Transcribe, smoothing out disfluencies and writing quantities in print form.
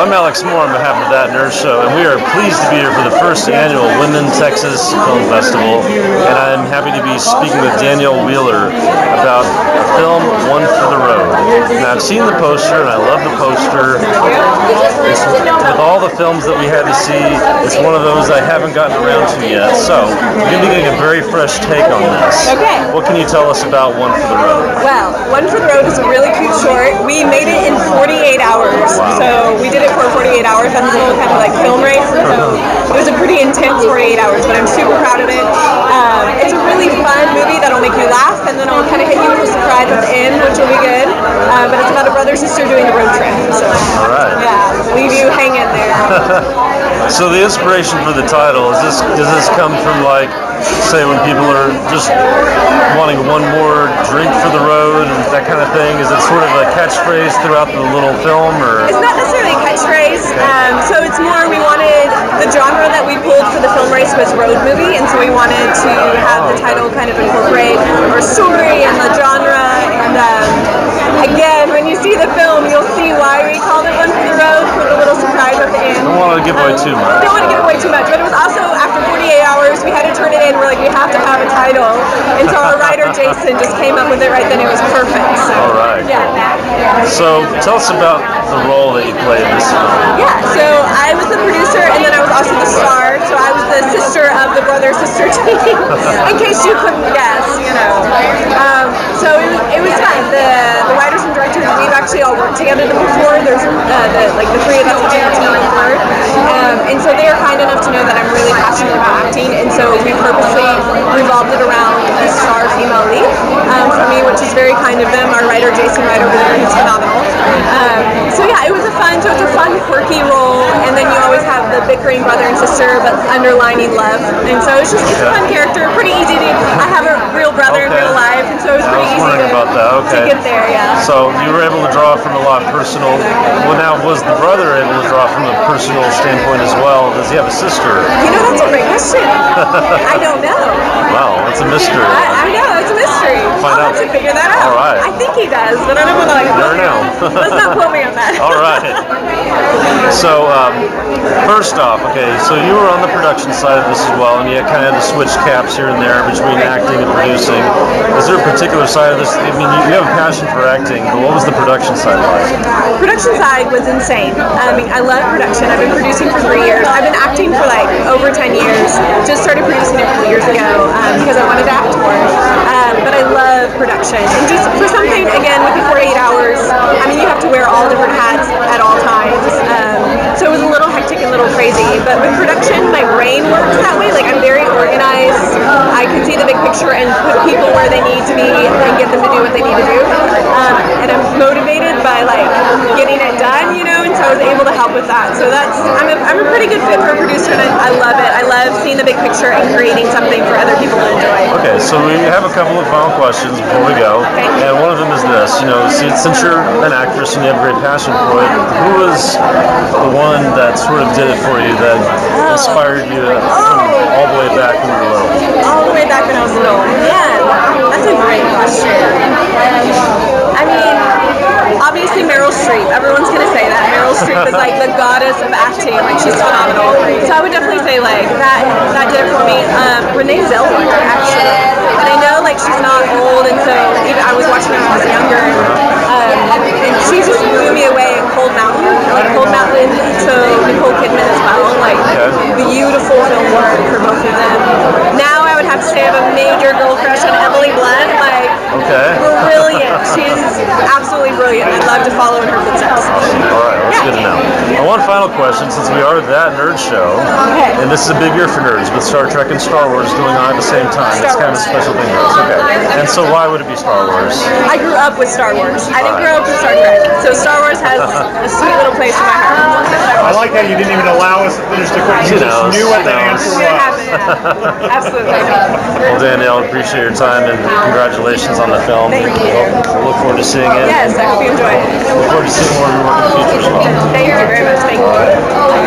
I'm Alex Moore on behalf of That Nerd Show, and we are pleased to be here for the first annual Women Texas Film Festival. And I'm happy to be speaking with Danielle Wheeler about a film, One for the Road. Now, I've seen the poster, and I love the poster. With all the films that we had to see, it's one of those I haven't gotten around to yet. So, we're going to be getting a very fresh take on this. Okay. What can you tell us about One for the Road? Well, One for the Road is a really cute short. We made it in 48 hours. Wow. So we did it for 48 hours. That's a little kind of like film race. So it was a pretty intense 48 hours, but I'm super proud of it. It's a really fun movie that'll make you laugh, and then it'll kind of hit you with a surprise at the end, which will be good. But it's about a brother-sister doing a road trip. So, all right. Yeah, leave you hanging there. So the inspiration for the title, does this come from, like, say when people are just wanting one more drink for the road and that kind of thing? Is it sort of a catchphrase throughout the little film, or? It's not necessarily a catchphrase. So it's more, we wanted, the genre that we pulled for the film race was road movie, and so we wanted to have the title kind of incorporate our story and the genre. And again, when you see the film, you'll see why we called it One for the Road, for the little surprise at the end. Don't want to give away too much. Don't want to give away too much, but it was also after 48 hours, we had to turn it in. We're like, we have to have a title, and so our writer Jason just came up with it right then. It was perfect. So, all right. Yeah. So tell us about the role that you played in this film. Yeah. So I was the producer, and then I was also the star. So I was the sister of the brother-sister team. In case you couldn't guess, you know. So it was fun. The writers and directors, we've actually all worked together before. There's the three of us have been together before, and so they are kind enough to know that I'm really passionate about acting, and so we purposely revolved it around a star female lead for me, which is very kind of them. Our writer Jason right over there, he's phenomenal. So yeah, it's a fun, quirky role, and then you always have the bickering brother and sister, but underlining love, and so it's a fun character, pretty easy to. I have a real brother in real life, and so it was pretty easy to get there. Yeah. So you were able to draw from a lot of personal. Well, now was the brother able to draw from a personal standpoint as well? Does he have a sister? You know, that's a great question. I don't know. Wow, that's a mystery. I know, it's a mystery. I'll have to figure that out. All right. I think he does, but I don't want to Never know. Let's not quote me on that. All right. So first off, so you were on the production side of this as well, and you kind of had to switch caps here and there between acting and producing. Is there a particular side of this? I mean, you have a passion for acting, but what was the production side like? Production side was insane. I mean, I love production. I've been producing for 3 years. I've been acting for like over 10 years. Just started producing a couple years ago because I wanted to act more. But I love production. And just for something, again, with the 48 hours, I mean, you have to wear all different hats at all times. So it was a little hectic and a little crazy. But with production, my brain works that way. Like, I'm very organized. I can see the big picture and put people where they need to be and get them to do what they need to do. And I'm motivated by like getting it done, you know, and so I was able to help with that. So I'm a pretty good fit for a producer, and I love it. I love seeing the big picture and creating something for other people to enjoy. Okay, so we have a couple of final questions before we go. Okay. And one of them is this, you know, since you're an actress and you have a great passion for it, who was the one that sort of did it for you, that inspired you all the way back when you were little? All the way back when I was little. Man, that's a great question. I mean, obviously Meryl Streep. Everyone's gonna say that. Meryl Streep is like the goddess of acting. Like, she's phenomenal. So I would definitely say like that did it for me. Renee Zellweger, actually. And I know like she's not old, and so even I was watching her when I was younger, and she just blew me away in Cold Mountain. Like Cold Mountain to Nicole Kidman as well. Like beautiful film work for both of them. Now I would have to say I have a major girl crush on Emily Blunt. Like, brilliant. She's absolutely brilliant. I'd love to follow in her footsteps. All right, that's good to know. And one final question, since we are That Nerd Show, and this is a big year for nerds, with Star Trek and Star Wars going on at the same time. It's kind of a special thing for us. Okay. And so why would it be Star Wars? I grew up with Star Wars. I didn't grow up with Star Trek. So Star Wars has a sweet little place in my heart. I like how you didn't even allow us to finish the question. You just knew what the answer was. Absolutely. Well, Danielle, appreciate your time and congratulations on the film. Thank you. We look forward to seeing it. Yes, I hope you enjoy it. Look forward to seeing more of your work in the future as well. Thank you very much. Thank you.